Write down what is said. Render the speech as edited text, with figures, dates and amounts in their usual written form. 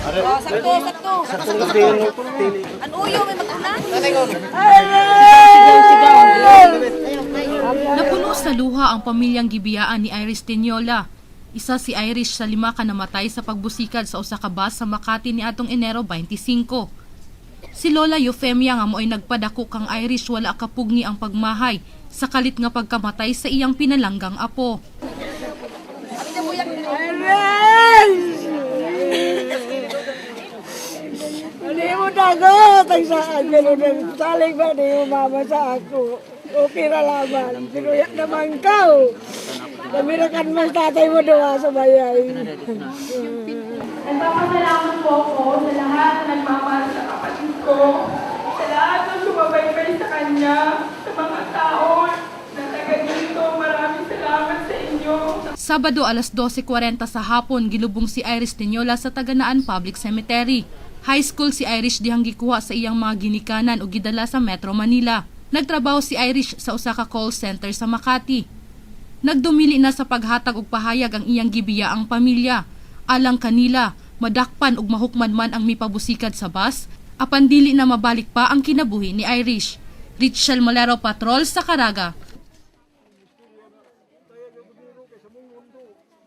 Sakto. Ano yung may mag-una? Napuno sa luha ang pamilyang gibiyaan ni Iris Tiniola. Isa si Irish sa 5 ka namatay sa pagbusikad sa usa ka bus sa Makati ni atong Enero 25. Si Lola Eufemia nga mo'y nagpadako kang Irish wala kapugni ang pagmahay sa kalit nga pagkamatay sa iyang pinalanggang apo. Hindi mo dagot ang saan, pero saling ba di mo mama sa ako. Okay na laban, pinuyak naman ka. Namirakan mas tatay mo doon sa bayay. Nagpapasalamat po ako sa lahat na nagmamahal sa kapatid ko, sa lahat na sumabaybay sa kanya, sa mga tao na taga dito. Maraming salamat sa inyo. Sabado alas 12:40 sa hapon gilubong si Iris Tiniola sa Taganaan Public Cemetery. High school si Irish dihang gikuha sa iyang mga ginikanan o gidala sa Metro Manila. Nagtrabaho si Irish sa usa ka call center sa Makati. Nagdumili na sa paghatag og pahayag ang iyang gibiya ang pamilya. Alang kanila, madakpan ug mahukman man ang mipabusikad sa bus, apan dili na mabalik pa ang kinabuhi ni Irish. Richelle Molero Patrol sa Caraga.